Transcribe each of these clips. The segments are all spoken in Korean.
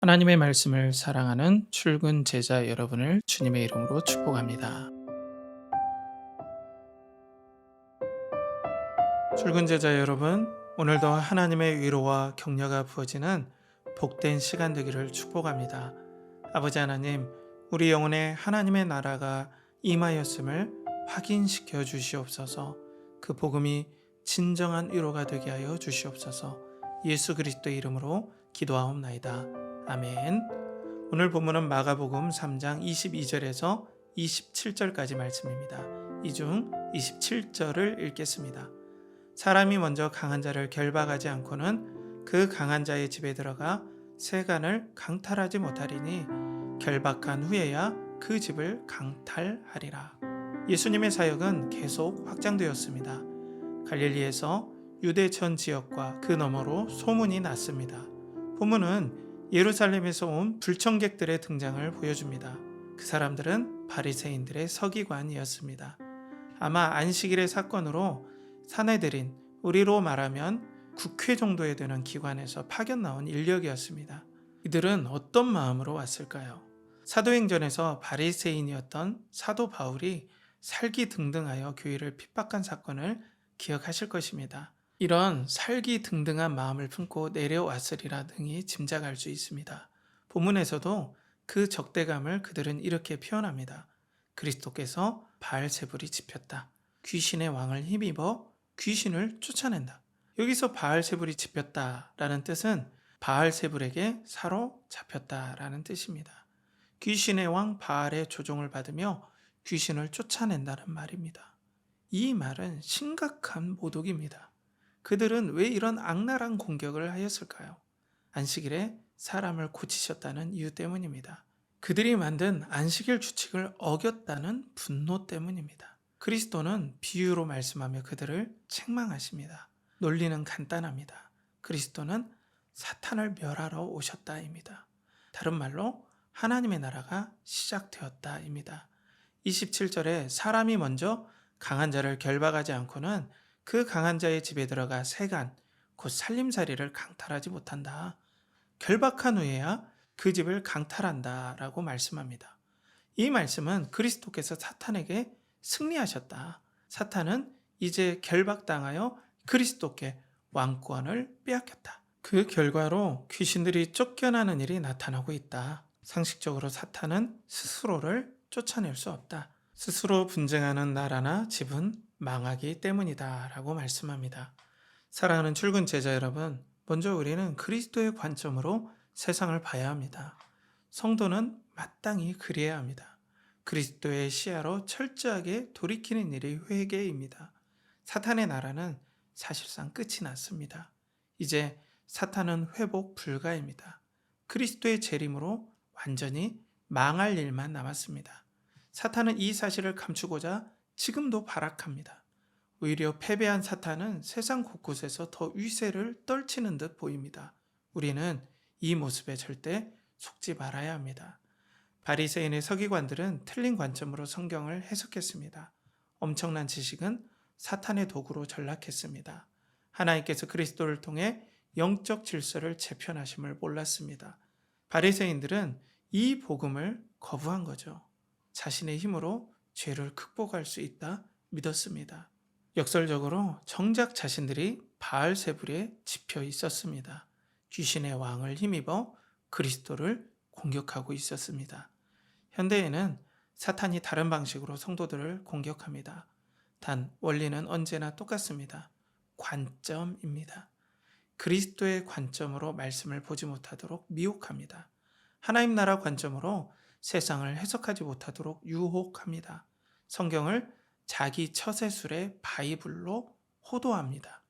하나님의 말씀을 사랑하는 출근 제자 여러분을 주님의 이름으로 축복합니다. 출근 제자 여러분, 오늘도 하나님의 위로와 격려가 부어지는 복된 시간 되기를 축복합니다. 아버지 하나님, 우리 영혼에 하나님의 나라가 임하였음을 확인시켜 주시옵소서. 그 복음이 진정한 위로가 되게 하여 주시옵소서. 예수 그리스도의 이름으로 기도하옵나이다. 아멘. 오늘 본문은 마가복음 3장 22절에서 27절까지 말씀입니다. 이 중 27절을 읽겠습니다. 사람이 먼저 강한 자를 결박하지 않고는 그 강한 자의 집에 들어가 세간을 강탈하지 못하리니 결박한 후에야 그 집을 강탈하리라. 예수님의 사역은 계속 확장되었습니다. 갈릴리에서 유대 전 지역과 그 너머로 소문이 났습니다. 본문은 예루살렘에서 온 불청객들의 등장을 보여줍니다. 그 사람들은 바리새인들의 서기관이었습니다. 아마 안식일의 사건으로 사내들인, 우리로 말하면 국회 정도에 되는 기관에서 파견 나온 인력이었습니다. 이들은 어떤 마음으로 왔을까요? 사도행전에서 바리새인이었던 사도 바울이 살기등등하여 교회를 핍박한 사건을 기억하실 것입니다. 이런 살기등등한 마음을 품고 내려왔으리라 등이 짐작할 수 있습니다. 본문에서도 그 적대감을 그들은 이렇게 표현합니다. 그리스도께서 바알세불이 짚였다. 귀신의 왕을 힘입어 귀신을 쫓아낸다. 여기서 바알세불이 짚였다라는 뜻은 바알세불에게 사로잡혔다라는 뜻입니다. 귀신의 왕 바알의 조종을 받으며 귀신을 쫓아낸다는 말입니다. 이 말은 심각한 모독입니다. 그들은 왜 이런 악랄한 공격을 하였을까요? 안식일에 사람을 고치셨다는 이유 때문입니다. 그들이 만든 안식일 규칙을 어겼다는 분노 때문입니다. 그리스도는 비유로 말씀하며 그들을 책망하십니다. 논리는 간단합니다. 그리스도는 사탄을 멸하러 오셨다입니다. 다른 말로 하나님의 나라가 시작되었다입니다. 27절에 사람이 먼저 강한 자를 결박하지 않고는 그 강한 자의 집에 들어가 세간, 곧 살림살이를 강탈하지 못한다. 결박한 후에야 그 집을 강탈한다 라고 말씀합니다. 이 말씀은 그리스도께서 사탄에게 승리하셨다. 사탄은 이제 결박당하여 그리스도께 왕권을 빼앗겼다. 그 결과로 귀신들이 쫓겨나는 일이 나타나고 있다. 상식적으로 사탄은 스스로를 쫓아낼 수 없다. 스스로 분쟁하는 나라나 집은 망하기 때문이다 라고 말씀합니다. 사랑하는 출근 제자 여러분, 먼저 우리는 그리스도의 관점으로 세상을 봐야 합니다. 성도는 마땅히 그리해야 합니다. 그리스도의 시야로 철저하게 돌이키는 일이 회개입니다. 사탄의 나라는 사실상 끝이 났습니다. 이제 사탄은 회복 불가입니다. 그리스도의 재림으로 완전히 망할 일만 남았습니다. 사탄은 이 사실을 감추고자 지금도 발악합니다. 오히려 패배한 사탄은 세상 곳곳에서 더 위세를 떨치는 듯 보입니다. 우리는 이 모습에 절대 속지 말아야 합니다. 바리새인의 서기관들은 틀린 관점으로 성경을 해석했습니다. 엄청난 지식은 사탄의 도구로 전락했습니다. 하나님께서 그리스도를 통해 영적 질서를 재편하심을 몰랐습니다. 바리새인들은 이 복음을 거부한 거죠. 자신의 힘으로 죄를 극복할 수 있다 믿었습니다. 역설적으로 정작 자신들이 바알세불에 집혀 있었습니다. 귀신의 왕을 힘입어 그리스도를 공격하고 있었습니다. 현대에는 사탄이 다른 방식으로 성도들을 공격합니다. 단 원리는 언제나 똑같습니다. 관점입니다. 그리스도의 관점으로 말씀을 보지 못하도록 미혹합니다. 하나님 나라 관점으로 세상을 해석하지 못하도록 유혹합니다. 성경을 자기 처세술의 바이블로 호도합니다.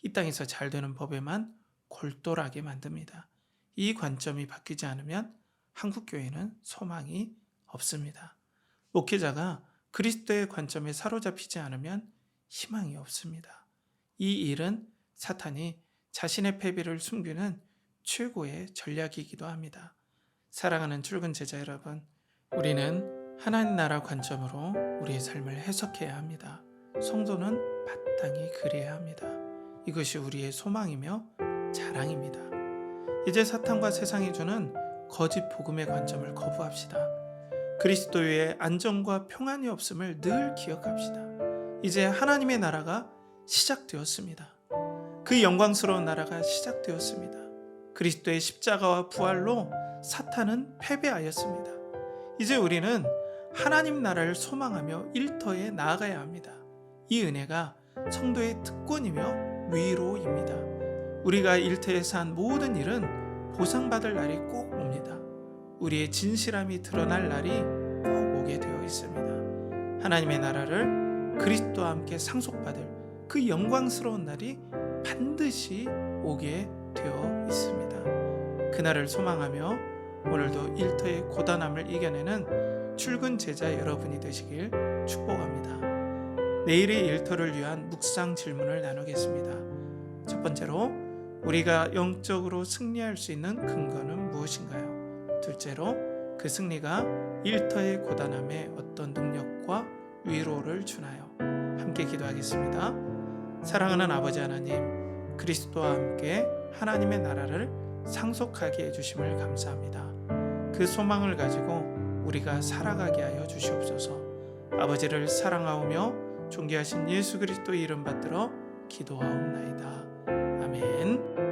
이 땅에서 잘 되는 법에만 골똘하게 만듭니다. 이 관점이 바뀌지 않으면 한국교회는 소망이 없습니다. 목회자가 그리스도의 관점에 사로잡히지 않으면 희망이 없습니다. 이 일은 사탄이 자신의 패배를 숨기는 최고의 전략이기도 합니다. 사랑하는 출근 제자 여러분, 우리는 하나님 나라 관점으로 우리의 삶을 해석해야 합니다. 성도는 마땅히 그래야 합니다. 이것이 우리의 소망이며 자랑입니다. 이제 사탄과 세상이 주는 거짓 복음의 관점을 거부합시다. 그리스도 외에 안정과 평안이 없음을 늘 기억합시다. 이제 하나님의 나라가 시작되었습니다. 그 영광스러운 나라가 시작되었습니다. 그리스도의 십자가와 부활로 사탄은 패배하였습니다. 이제 우리는 하나님 나라를 소망하며 일터에 나아가야 합니다. 이 은혜가 성도의 특권이며 위로입니다. 우리가 일터에서 한 모든 일은 보상받을 날이 꼭 옵니다. 우리의 진실함이 드러날 날이 꼭 오게 되어 있습니다. 하나님의 나라를 그리스도와 함께 상속받을 그 영광스러운 날이 반드시 오게 되어 있습니다. 그날을 소망하며 오늘도 일터의 고단함을 이겨내는 출근 제자 여러분이 되시길 축복합니다. 내일의 일터를 위한 묵상 질문을 나누겠습니다. 첫 번째로, 우리가 영적으로 승리할 수 있는 근거는 무엇인가요? 둘째로, 그 승리가 일터의 고단함에 어떤 능력과 위로를 주나요? 함께 기도하겠습니다. 사랑하는 아버지 하나님, 그리스도와 함께 하나님의 나라를 상속하게 해주심을 감사합니다. 그 소망을 가지고 우리가 살아가게 하여 주시옵소서. 아버지를 사랑하오며 존귀하신 예수 그리스도의 이름 받들어 기도하옵나이다. 아멘.